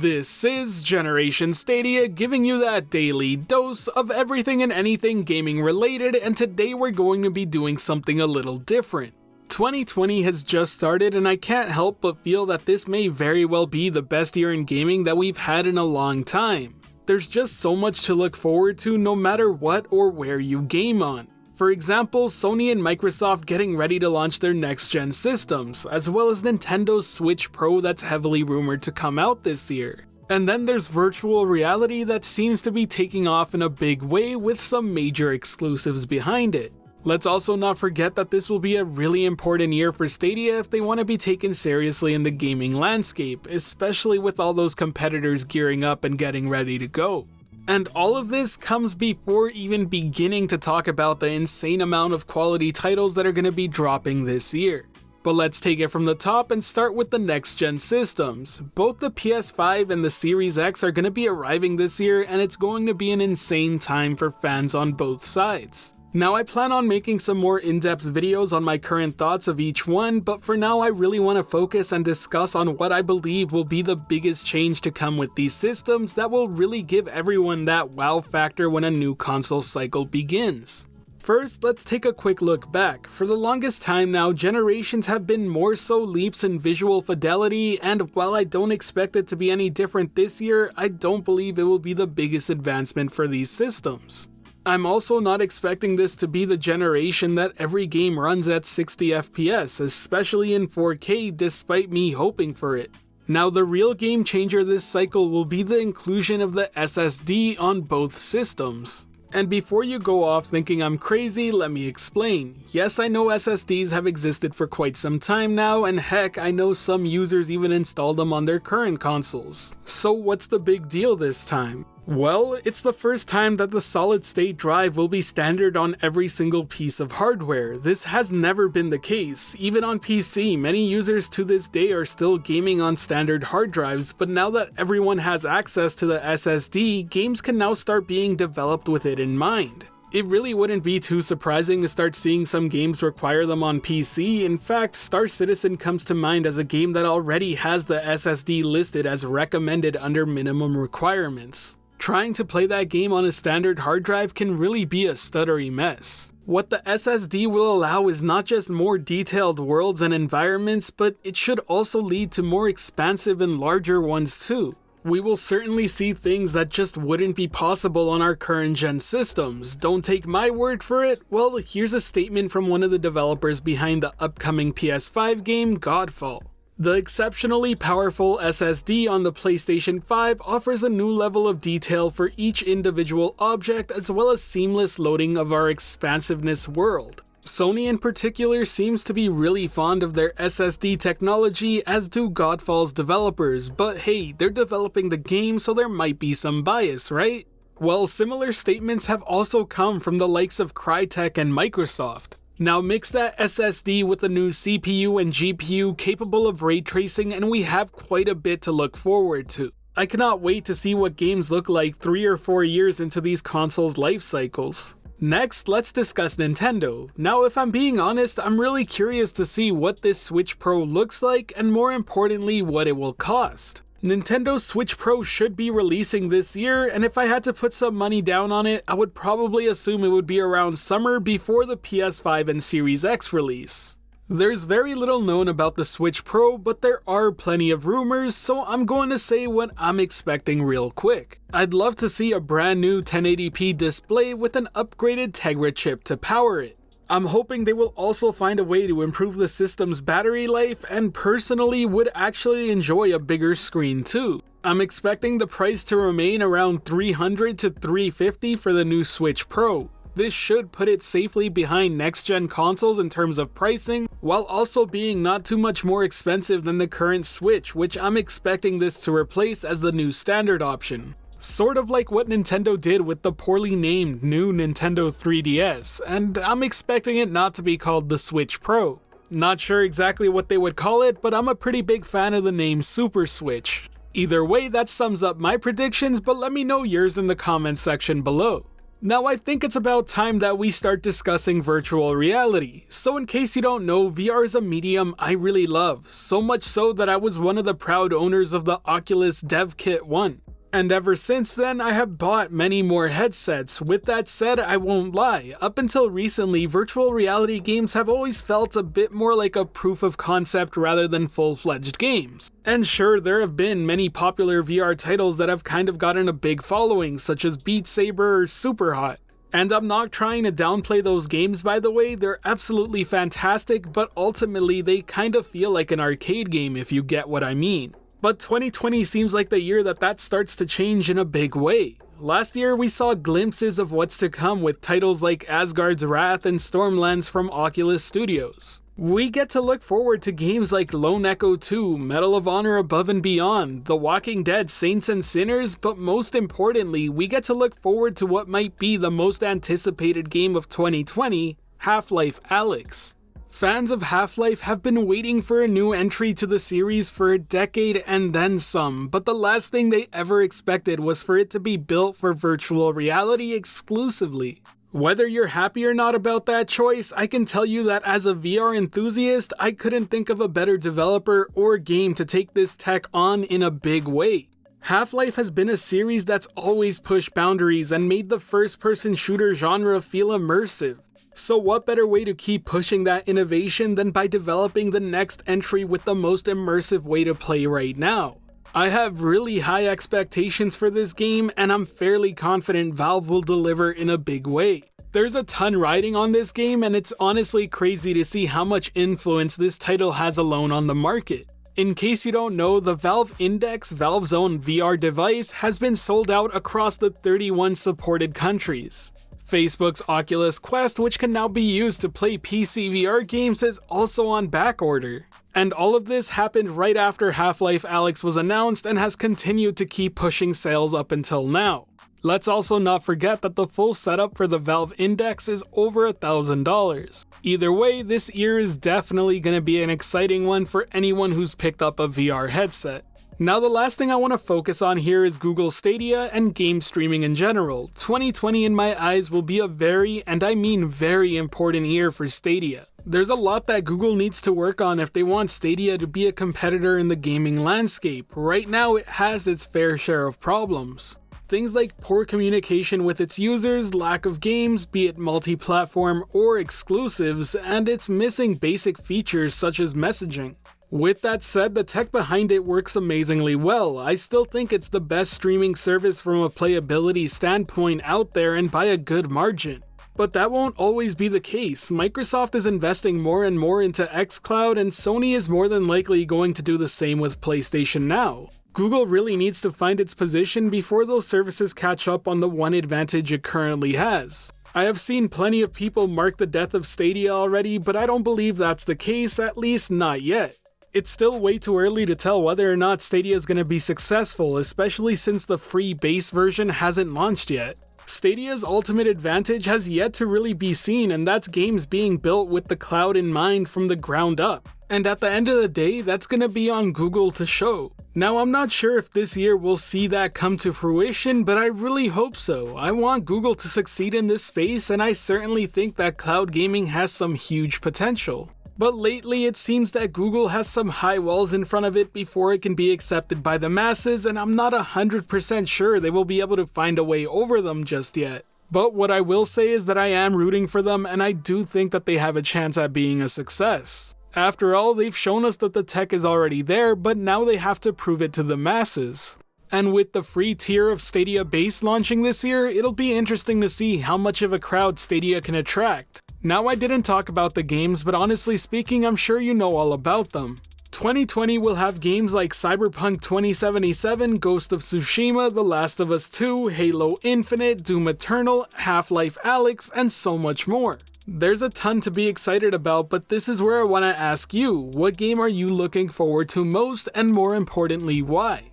This is Generation Stadia, giving you that daily dose of everything and anything gaming related, and today we're going to be doing something a little different. 2020 has just started and I can't help but feel that this may very well be the best year in gaming that we've had in a long time. There's just so much to look forward to no matter what or where you game on. For example, Sony and Microsoft getting ready to launch their next-gen systems, as well as Nintendo's Switch Pro that's heavily rumored to come out this year. And then there's virtual reality that seems to be taking off in a big way with some major exclusives behind it. Let's also not forget that this will be a really important year for Stadia if they want to be taken seriously in the gaming landscape, especially with all those competitors gearing up and getting ready to go. And all of this comes before even beginning to talk about the insane amount of quality titles that are going to be dropping this year. But let's take it from the top and start with the next-gen systems. Both the PS5 and the Series X are going to be arriving this year, and it's going to be an insane time for fans on both sides. Now, I plan on making some more in-depth videos on my current thoughts of each one, but for now I really want to focus and discuss on what I believe will be the biggest change to come with these systems that will really give everyone that wow factor when a new console cycle begins. First, let's take a quick look back. For the longest time now, generations have been more so leaps in visual fidelity, and while I don't expect it to be any different this year, I don't believe it will be the biggest advancement for these systems. I'm also not expecting this to be the generation that every game runs at 60 FPS, especially in 4K, despite me hoping for it. Now, the real game changer this cycle will be the inclusion of the SSD on both systems. And before you go off thinking I'm crazy, let me explain. Yes, I know SSDs have existed for quite some time now, and heck, I know some users even installed them on their current consoles. So what's the big deal this time? Well, it's the first time that the solid-state drive will be standard on every single piece of hardware. This has never been the case. Even on PC, many users to this day are still gaming on standard hard drives, but now that everyone has access to the SSD, games can now start being developed with it in mind. It really wouldn't be too surprising to start seeing some games require them on PC. In fact, Star Citizen comes to mind as a game that already has the SSD listed as recommended under minimum requirements. Trying to play that game on a standard hard drive can really be a stuttery mess. What the SSD will allow is not just more detailed worlds and environments, but it should also lead to more expansive and larger ones too. We will certainly see things that just wouldn't be possible on our current gen systems. Don't take my word for it? Well, here's a statement from one of the developers behind the upcoming PS5 game, Godfall. The exceptionally powerful SSD on the PlayStation 5 offers a new level of detail for each individual object as well as seamless loading of our expansiveness world. Sony in particular seems to be really fond of their SSD technology, as do Godfall's developers, but hey, they're developing the game so there might be some bias, right? Well, similar statements have also come from the likes of Crytek and Microsoft. Now mix that SSD with a new CPU and GPU capable of ray tracing and we have quite a bit to look forward to. I cannot wait to see what games look like 3 or 4 years into these consoles' life cycles. Next, let's discuss Nintendo. Now, if I'm being honest, I'm really curious to see what this Switch Pro looks like and more importantly, what it will cost. Nintendo's Switch Pro should be releasing this year, and if I had to put some money down on it, I would probably assume it would be around summer before the PS5 and Series X release. There's very little known about the Switch Pro, but there are plenty of rumors, so I'm going to say what I'm expecting real quick. I'd love to see a brand new 1080p display with an upgraded Tegra chip to power it. I'm hoping they will also find a way to improve the system's battery life, and personally would actually enjoy a bigger screen too. I'm expecting the price to remain around $300 to $350 for the new Switch Pro. This should put it safely behind next-gen consoles in terms of pricing, while also being not too much more expensive than the current Switch, which I'm expecting this to replace as the new standard option. Sort of like what Nintendo did with the poorly named new Nintendo 3DS, and I'm expecting it not to be called the Switch Pro. Not sure exactly what they would call it, but I'm a pretty big fan of the name Super Switch. Either way, that sums up my predictions, but let me know yours in the comments section below. Now I think it's about time that we start discussing virtual reality. So in case you don't know, VR is a medium I really love, so much so that I was one of the proud owners of the Oculus Dev Kit 1. And ever since then, I have bought many more headsets. With that said, I won't lie, up until recently, virtual reality games have always felt a bit more like a proof of concept rather than full-fledged games. And sure, there have been many popular VR titles that have kind of gotten a big following, such as Beat Saber or Superhot. And I'm not trying to downplay those games, by the way, they're absolutely fantastic, but ultimately they kind of feel like an arcade game if you get what I mean. But 2020 seems like the year that starts to change in a big way. Last year we saw glimpses of what's to come with titles like Asgard's Wrath and Stormlands from Oculus Studios. We get to look forward to games like Lone Echo 2, Medal of Honor Above and Beyond, The Walking Dead Saints and Sinners, but most importantly, we get to look forward to what might be the most anticipated game of 2020, Half-Life Alyx. Fans of Half-Life have been waiting for a new entry to the series for a decade and then some, but the last thing they ever expected was for it to be built for virtual reality exclusively. Whether you're happy or not about that choice, I can tell you that as a VR enthusiast, I couldn't think of a better developer or game to take this tech on in a big way. Half-Life has been a series that's always pushed boundaries and made the first-person shooter genre feel immersive. So what better way to keep pushing that innovation than by developing the next entry with the most immersive way to play right now? I have really high expectations for this game, and I'm fairly confident Valve will deliver in a big way. There's a ton riding on this game, and it's honestly crazy to see how much influence this title has alone on the market. In case you don't know, the Valve Index, Valve's own VR device, has been sold out across the 31 supported countries. Facebook's Oculus Quest, which can now be used to play PC VR games, is also on backorder. And all of this happened right after Half-Life Alyx was announced and has continued to keep pushing sales up until now. Let's also not forget that the full setup for the Valve Index is over $1,000. Either way, this year is definitely going to be an exciting one for anyone who's picked up a VR headset. Now the last thing I want to focus on here is Google Stadia and game streaming in general. 2020 in my eyes will be a very, and I mean very important year for Stadia. There's a lot that Google needs to work on if they want Stadia to be a competitor in the gaming landscape. Right now it has its fair share of problems. Things like poor communication with its users, lack of games, be it multi-platform or exclusives, and it's missing basic features such as messaging. With that said, the tech behind it works amazingly well. I still think it's the best streaming service from a playability standpoint out there and by a good margin. But that won't always be the case. Microsoft is investing more and more into xCloud, and Sony is more than likely going to do the same with PlayStation Now. Google really needs to find its position before those services catch up on the one advantage it currently has. I have seen plenty of people mark the death of Stadia already, but I don't believe that's the case, at least not yet. It's still way too early to tell whether or not Stadia is going to be successful, especially since the free base version hasn't launched yet. Stadia's ultimate advantage has yet to really be seen, and that's games being built with the cloud in mind from the ground up. And at the end of the day, that's going to be on Google to show. Now, I'm not sure if this year we'll see that come to fruition, but I really hope so. I want Google to succeed in this space, and I certainly think that cloud gaming has some huge potential. But lately it seems that Google has some high walls in front of it before it can be accepted by the masses, and I'm not 100% sure they will be able to find a way over them just yet. But what I will say is that I am rooting for them, and I do think that they have a chance at being a success. After all, they've shown us that the tech is already there, but now they have to prove it to the masses. And with the free tier of Stadia Base launching this year, it'll be interesting to see how much of a crowd Stadia can attract. Now, I didn't talk about the games, but honestly speaking, I'm sure you know all about them. 2020 will have games like Cyberpunk 2077, Ghost of Tsushima, The Last of Us 2, Halo Infinite, Doom Eternal, Half-Life Alyx, and so much more. There's a ton to be excited about, but this is where I want to ask you, what game are you looking forward to most, and more importantly, why?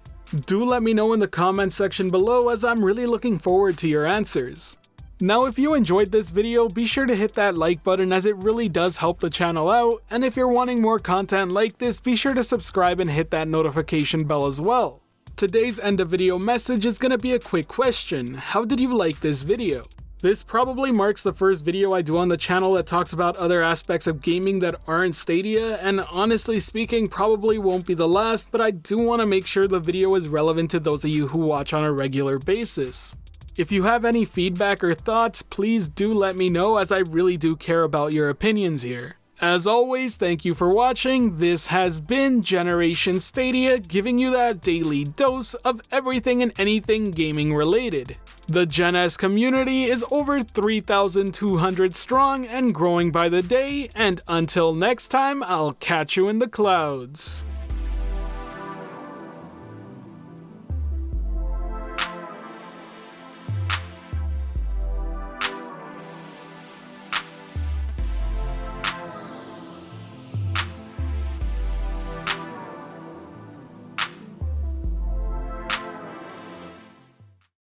Do let me know in the comment section below, as I'm really looking forward to your answers. Now, if you enjoyed this video, be sure to hit that like button, as it really does help the channel out, and if you're wanting more content like this, be sure to subscribe and hit that notification bell as well. Today's end of video message is gonna be a quick question. How did you like this video? This probably marks the first video I do on the channel that talks about other aspects of gaming that aren't Stadia, and honestly speaking probably won't be the last, but I do want to make sure the video is relevant to those of you who watch on a regular basis. If you have any feedback or thoughts, please do let me know, as I really do care about your opinions here. As always, thank you for watching. This has been Generation Stadia, giving you that daily dose of everything and anything gaming related. The Gen S community is over 3,200 strong and growing by the day, and until next time, I'll catch you in the clouds.